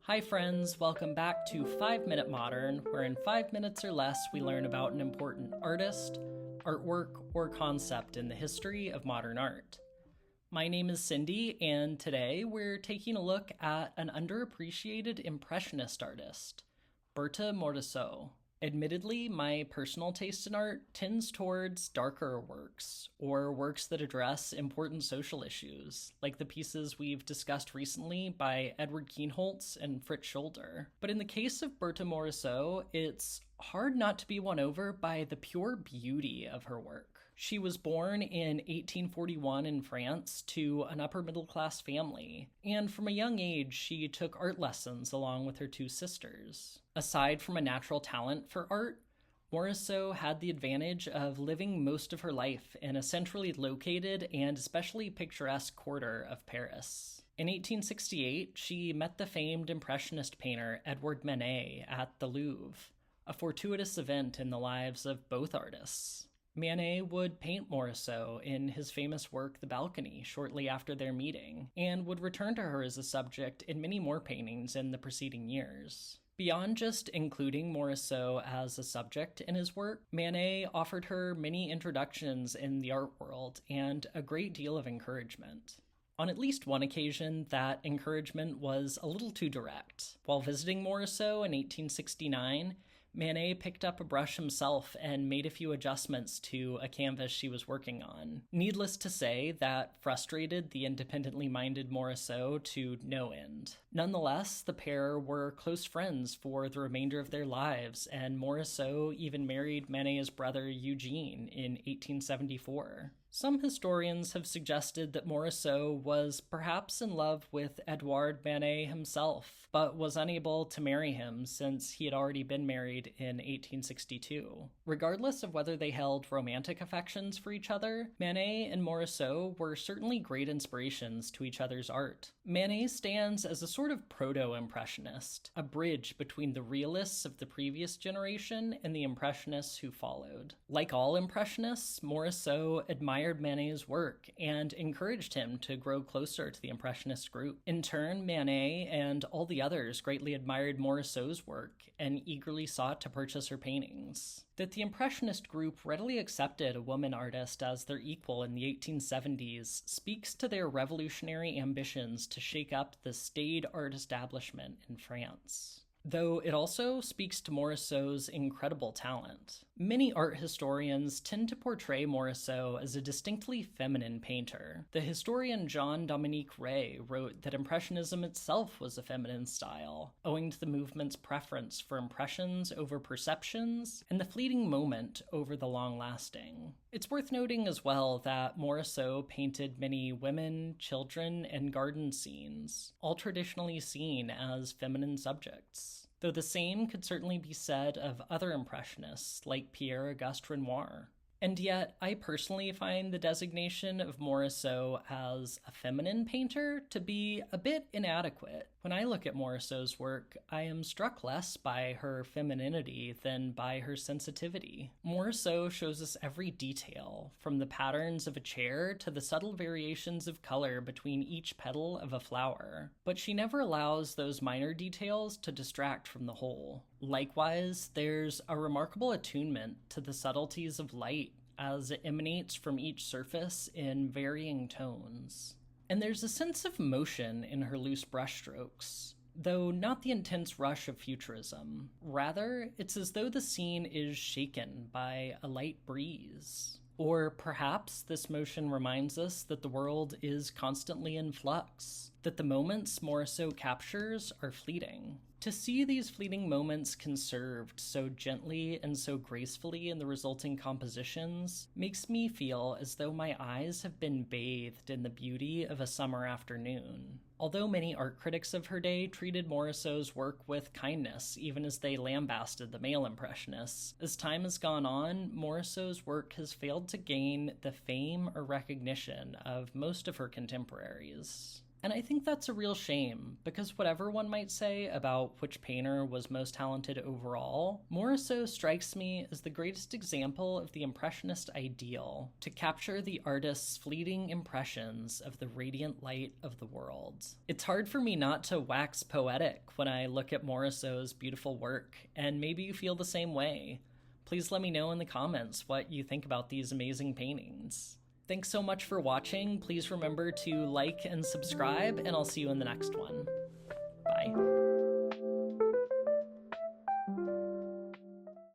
Hi friends, welcome back to 5 Minute Modern, where in 5 minutes or less we learn about an important artist, artwork, or concept in the history of modern art. My name is Cindy, and today we're taking a look at an underappreciated Impressionist artist, Berthe Morisot. Admittedly, my personal taste in art tends towards darker works, or works that address important social issues, like the pieces we've discussed recently by Edward Kienholz and Fritz Scholder. But in the case of Berthe Morisot, it's hard not to be won over by the pure beauty of her work. She was born in 1841 in France to an upper-middle-class family, and from a young age she took art lessons along with her two sisters. Aside from a natural talent for art, Morisot had the advantage of living most of her life in a centrally located and especially picturesque quarter of Paris. In 1868, she met the famed Impressionist painter Edouard Manet at the Louvre, a fortuitous event in the lives of both artists. Manet would paint Morisot in his famous work The Balcony shortly after their meeting, and would return to her as a subject in many more paintings in the preceding years. Beyond just including Morisot as a subject in his work, Manet offered her many introductions in the art world and a great deal of encouragement. On at least one occasion, that encouragement was a little too direct. While visiting Morisot in 1869, Manet picked up a brush himself and made a few adjustments to a canvas she was working on. Needless to say, that frustrated the independently minded Morisot to no end. Nonetheless, the pair were close friends for the remainder of their lives, and Morisot even married Manet's brother Eugene in 1874. Some historians have suggested that Morisot was perhaps in love with Edouard Manet himself, but was unable to marry him since he had already been married in 1862. Regardless of whether they held romantic affections for each other, Manet and Morisot were certainly great inspirations to each other's art. Manet stands as a sort of proto-impressionist, a bridge between the realists of the previous generation and the impressionists who followed. Like all impressionists, Morisot admired Manet's work and encouraged him to grow closer to the Impressionist group. In turn, Manet and all the others greatly admired Morisot's work and eagerly sought to purchase her paintings. That the Impressionist group readily accepted a woman artist as their equal in the 1870s speaks to their revolutionary ambitions to shake up the staid art establishment in France. Though it also speaks to Morisot's incredible talent. Many art historians tend to portray Morisot as a distinctly feminine painter. The historian Jean-Dominique wrote that Impressionism itself was a feminine style, owing to the movement's preference for impressions over perceptions and the fleeting moment over the long-lasting. It's worth noting as well that Morisot painted many women, children, and garden scenes, all traditionally seen as feminine subjects, though the same could certainly be said of other Impressionists like Pierre-Auguste Renoir. And yet, I personally find the designation of Morisot as a feminine painter to be a bit inadequate. When I look at Morisot's work, I am struck less by her femininity than by her sensitivity. Morisot shows us every detail, from the patterns of a chair to the subtle variations of color between each petal of a flower. But she never allows those minor details to distract from the whole. Likewise, there's a remarkable attunement to the subtleties of light as it emanates from each surface in varying tones. And there's a sense of motion in her loose brushstrokes, though not the intense rush of futurism. Rather, it's as though the scene is shaken by a light breeze. Or perhaps this motion reminds us that the world is constantly in flux, that the moments Morisot captures are fleeting. To see these fleeting moments conserved so gently and so gracefully in the resulting compositions makes me feel as though my eyes have been bathed in the beauty of a summer afternoon. Although many art critics of her day treated Morisot's work with kindness, even as they lambasted the male Impressionists, as time has gone on, Morisot's work has failed to gain the fame or recognition of most of her contemporaries. And I think that's a real shame, because whatever one might say about which painter was most talented overall, Morisot strikes me as the greatest example of the Impressionist ideal, to capture the artist's fleeting impressions of the radiant light of the world. It's hard for me not to wax poetic when I look at Morisot's beautiful work, and maybe you feel the same way. Please let me know in the comments what you think about these amazing paintings. Thanks so much for watching. Please remember to like and subscribe, and I'll see you in the next one. Bye.